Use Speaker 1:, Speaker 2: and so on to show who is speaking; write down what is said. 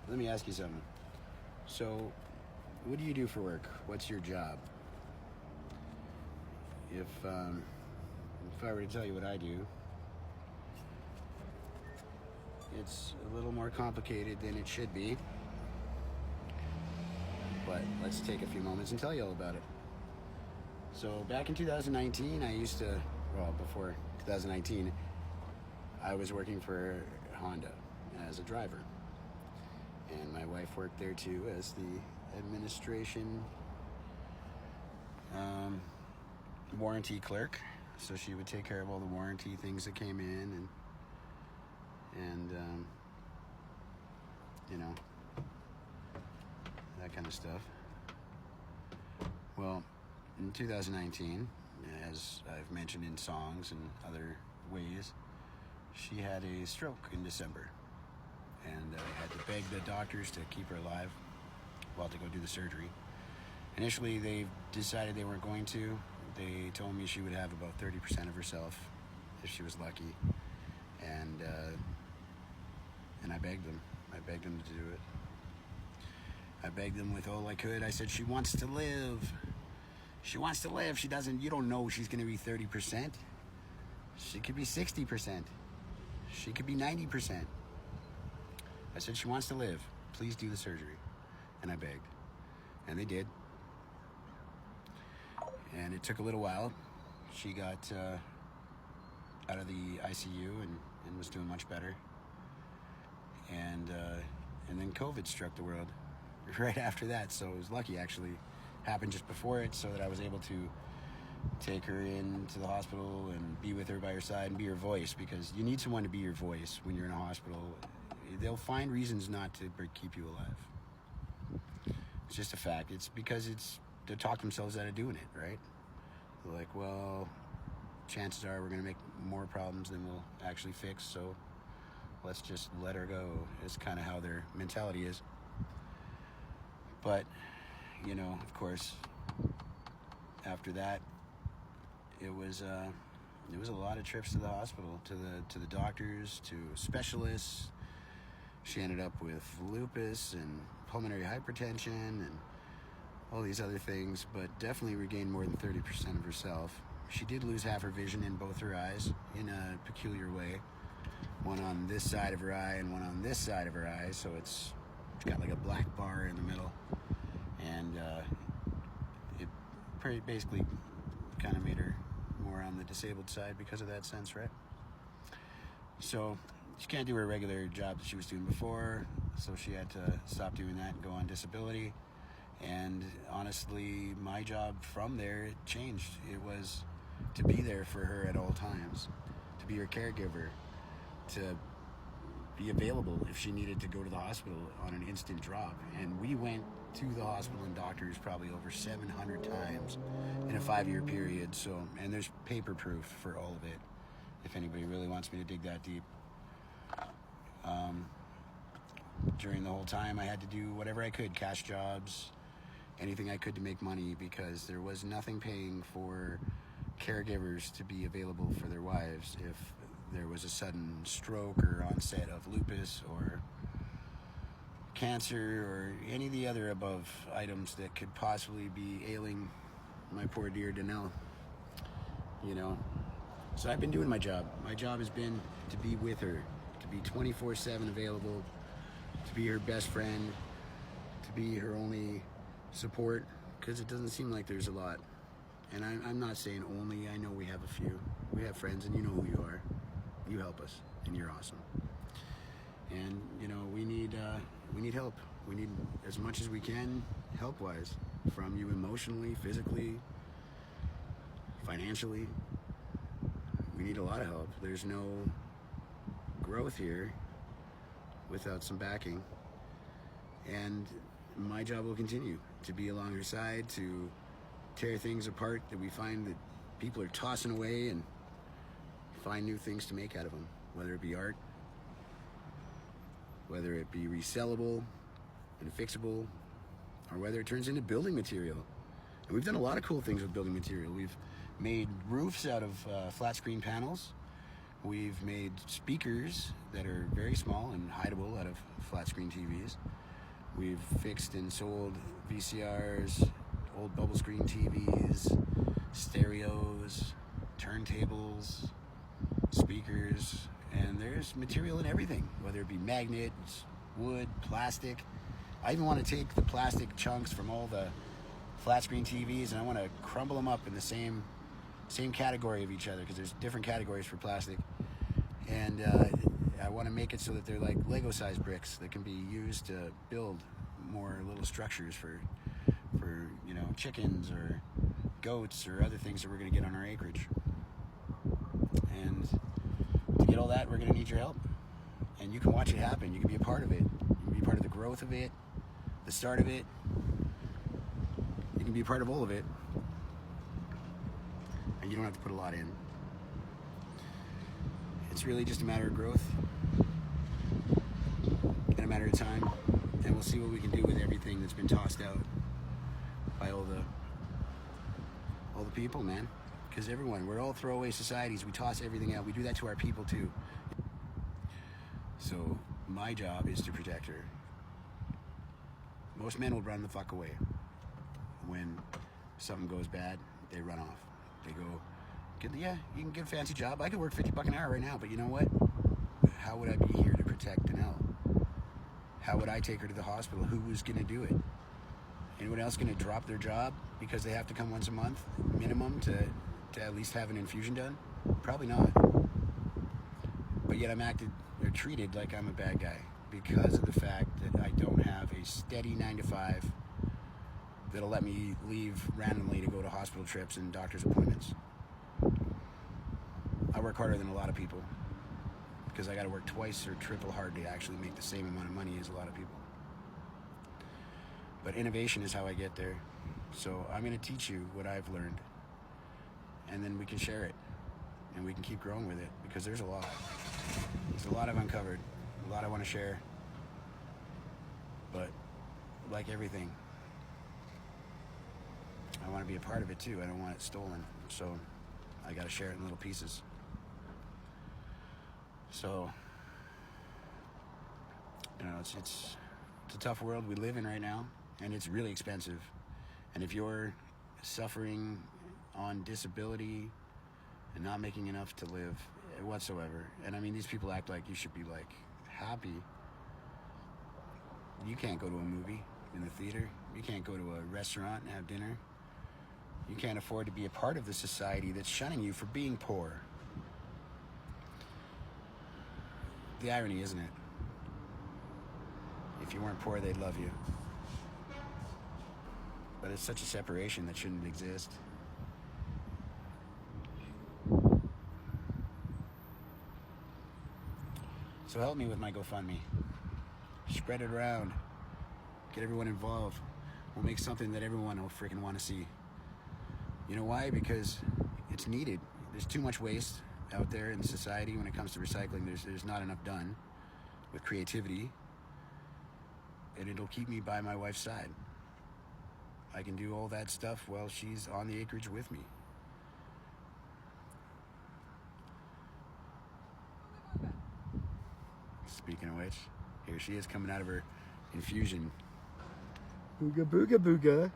Speaker 1: let me ask you something. So, what do you do for work? What's your job? If I were to tell you what I do, it's a little more complicated than it should be. But let's take a few moments and tell you all about it. So back in 2019, before 2019, I was working for Honda as a driver. And my wife worked there too as the administration warranty clerk. So she would take care of all the warranty things that came in and that kind of stuff. Well, in 2019, as I've mentioned in songs and other ways, she had a stroke in December, and I had to beg the doctors to keep her alive, to go do the surgery. Initially, they decided they weren't going to. They told me she would have about 30% of herself if she was lucky, and I begged them. I begged them to do it. I begged them with all I could. I said, she wants to live. She wants to live. She doesn't. You don't know she's going to be 30%. She could be 60%. She could be 90%. I said, she wants to live. Please do the surgery. And I begged. And they did. And it took a little while. She got out of the ICU and was doing much better. And then COVID struck the world right after that. So it was lucky, actually. Happened just before it, so that I was able to take her into the hospital and be with her by her side and be her voice, because you need someone to be your voice when you're in a hospital. They'll find reasons not to keep you alive. It's just a fact. It's because they talk themselves out of doing it, right? They're like, well, chances are we're going to make more problems than we'll actually fix, so let's just let her go. It's kind of how their mentality is. But of course, after that, it was a lot of trips to the hospital, to the doctors, to specialists. She ended up with lupus and pulmonary hypertension and all these other things, but definitely regained more than 30% of herself. She did lose half her vision in both her eyes in a peculiar way. One on this side of her eye and one on this side of her eye, so it's got like a black bar in the middle. And it basically kind of made her more on the disabled side because of that sense, right? So she can't do her regular job that she was doing before, so she had to stop doing that and go on disability. And honestly, my job from there, it changed. It was to be there for her at all times, to be her caregiver, to be available if she needed to go to the hospital on an instant drop. And we went to the hospital and doctors probably over 700 times in a 5-year period. So, and there's paper proof for all of it, if anybody really wants me to dig that deep. During the whole time, I had to do whatever I could, cash jobs, anything I could to make money, because there was nothing paying for caregivers to be available for their wives if there was a sudden stroke or onset of lupus or cancer or any of the other above items that could possibly be ailing my poor dear Danelle. So I've been doing my job. My job has been to be with her, to be 24/7 available, to be her best friend, to be her only support, because it doesn't seem like there's a lot. And I'm not saying only. I know we have a few. We have friends, and you know who you are. You help us, and you're awesome. And we need help. We need as much as we can, help-wise, from you emotionally, physically, financially. We need a lot of help. There's no growth here without some backing. And my job will continue to be along her side, to tear things apart that we find that people are tossing away, and find new things to make out of them, whether it be art, whether it be resellable and fixable, or whether it turns into building material. And we've done a lot of cool things with building material. We've made roofs out of flat screen panels. We've made speakers that are very small and hideable out of flat screen TVs. We've fixed and sold VCRs, old bubble screen TVs, stereos, turntables, speakers, and there's material in everything, whether it be magnets, wood, plastic. I even want to take the plastic chunks from all the flat screen TVs and I want to crumble them up in the same category of each other, because there's different categories for plastic, and I want to make it so that they're like Lego size bricks that can be used to build more little structures for chickens or goats or other things that we're going to get on our acreage. And to get all that, we're going to need your help, and you can watch it happen. You can be a part of it. You can be part of the growth of it, the start of it. You can be a part of all of it, and you don't have to put a lot in. It's really just a matter of growth and a matter of time, and we'll see what we can do with everything that's been tossed out by all the people, man. Because we're all throwaway societies. We toss everything out. We do that to our people too. So my job is to protect her. Most men will run the fuck away. When something goes bad, they run off. They go, yeah, you can get a fancy job. I could work $50 an hour right now, but you know what? How would I be here to protect Danelle? How would I take her to the hospital? Who was going to do it? Anyone else going to drop their job because they have to come once a month minimum to at least have an infusion done? Probably not. But yet I'm treated like I'm a bad guy because of the fact that I don't have a steady 9 to 5 that'll let me leave randomly to go to hospital trips and doctor's appointments. I work harder than a lot of people because I got to work twice or triple hard to actually make the same amount of money as a lot of people. But innovation is how I get there. So I'm going to teach you what I've learned, and then we can share it, and we can keep growing with it, because there's a lot. There's a lot I've uncovered, a lot I want to share. But like everything, I want to be a part of it too. I don't want it stolen. So I got to share it in little pieces. So, it's a tough world we live in right now, and it's really expensive. And if you're suffering on disability and not making enough to live whatsoever, and I mean, these people act like you should be like happy. You can't go to a movie in the theater. You can't go to a restaurant and have dinner. You can't afford to be a part of the society that's shunning you for being poor. The irony, isn't it? If you weren't poor, they'd love you. But it's such a separation that shouldn't exist. So help me with my GoFundMe. Spread it around. Get everyone involved. We'll make something that everyone will freaking want to see. You know why? Because it's needed. There's too much waste out there in society when it comes to recycling. There's not enough done with creativity. And it'll keep me by my wife's side. I can do all that stuff while she's on the acreage with me. Speaking of which, here she is coming out of her infusion. Booga booga booga.